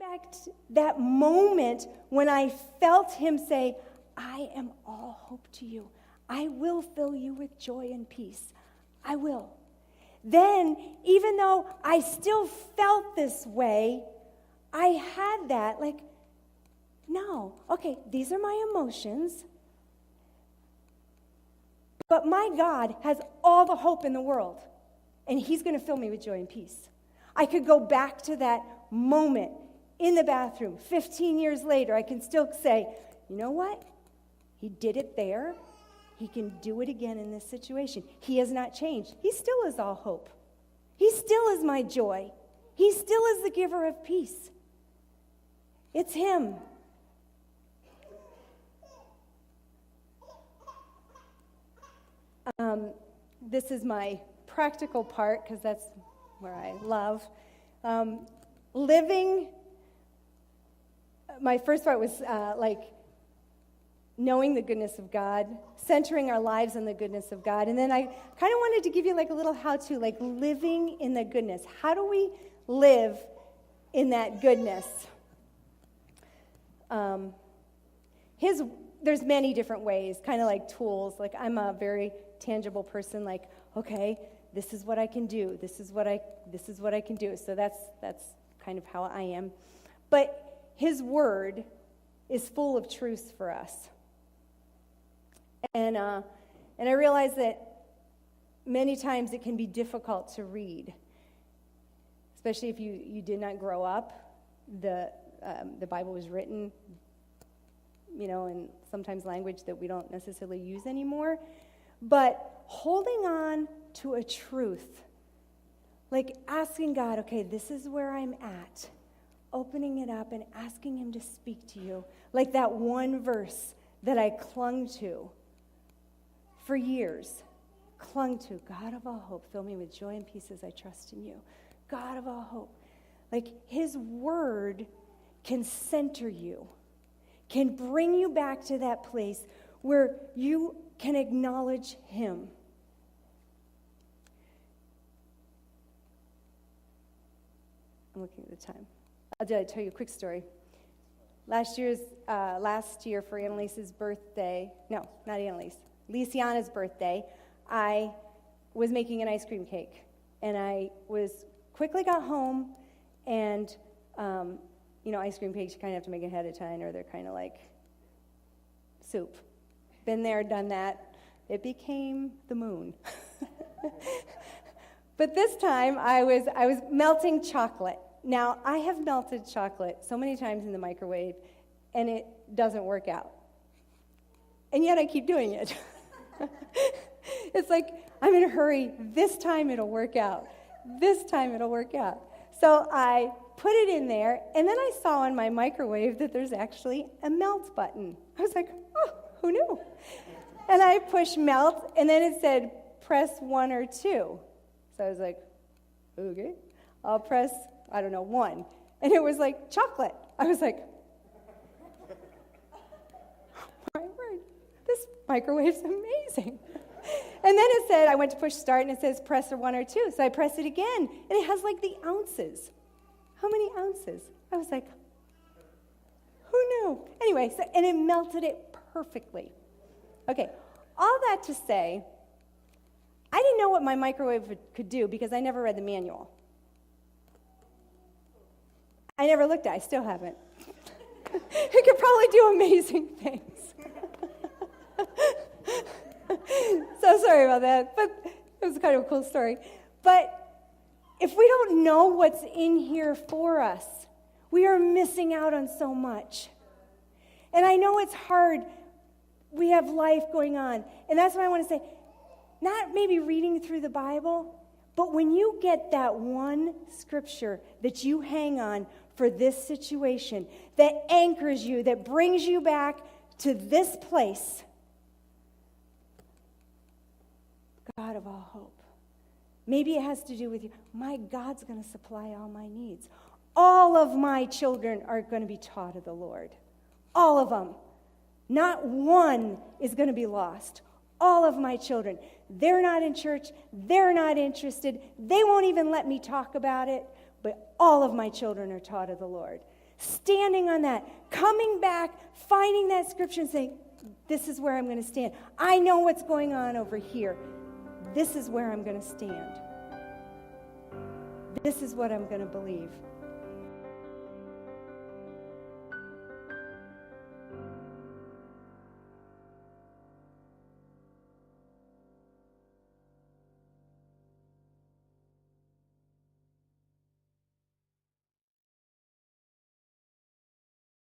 expect that moment when I felt him say, I am all hope to you. I will fill you with joy and peace. I will. Then, even though I still felt this way, I had that, like, no, okay, these are my emotions, but my God has all the hope in the world, and he's going to fill me with joy and peace. I could go back to that moment in the bathroom. 15 years later, I can still say, you know what? He did it there. He can do it again in this situation. He has not changed. He still is all hope. He still is my joy. He still is the giver of peace. It's him. This is my practical part, because that's where I love. My first part was knowing the goodness of God, centering our lives on the goodness of God. And then I kind of wanted to give you like a little how-to, like living in the goodness. How do we live in that goodness? There's many different ways, kind of like tools. Like I'm a very tangible person, like, okay, this is what I can do. This is what I can do. So that's kind of how I am. But his word is full of truths for us. And I realize that many times it can be difficult to read, especially if you did not grow up. The Bible was written, in sometimes language that we don't necessarily use anymore. But holding on to a truth, like asking God, okay, this is where I'm at, opening it up and asking him to speak to you, like that one verse that I clung to for years, God of all hope, fill me with joy and peace as I trust in you. God of all hope. Like his word can center you, can bring you back to that place where you can acknowledge him. I'm looking at the time. I'll tell you a quick story. Last year for Annalise's birthday, no, not Annalise, Lisiana's birthday, I was making an ice cream cake. And I quickly got home, and, ice cream cakes, you kind of have to make it ahead of time, or they're kind of like soup. Been there, done that. It became the moon. But this time, I was melting chocolate. Now, I have melted chocolate so many times in the microwave, and it doesn't work out. And yet I keep doing it. It's like, I'm in a hurry. This time it'll work out. This time it'll work out. So I put it in there, and then I saw on my microwave that there's actually a melt button. I was like, oh, who knew? And I pushed melt, and then it said, press 1 or 2. So I was like, okay, I'll press, 1. And it was like chocolate. I was like, my word, this microwave's amazing. And then it said, I went to push start, and it says press 1 or 2. So I press it again, and it has like the ounces. How many ounces? I was like, who knew? Anyway, and it melted it perfectly. Okay, all that to say, I didn't know what my microwave could do because I never read the manual. I never looked at it. I still haven't. It could probably do amazing things. So sorry about that, but it was kind of a cool story. But if we don't know what's in here for us, we are missing out on so much. And I know it's hard. We have life going on. And that's why I want to say, not maybe reading through the Bible, but when you get that one scripture that you hang on for this situation, that anchors you, that brings you back to this place, God of all hope. Maybe it has to do with you. My God's going to supply all my needs. All of my children are going to be taught of the Lord. All of them. Not one is going to be lost. All of my children. They're not in church. They're not interested. They won't even let me talk about it. But all of my children are taught of the Lord. Standing on that, coming back, finding that scripture and saying, this is where I'm going to stand. I know what's going on over here. This is where I'm going to stand. This is what I'm going to believe.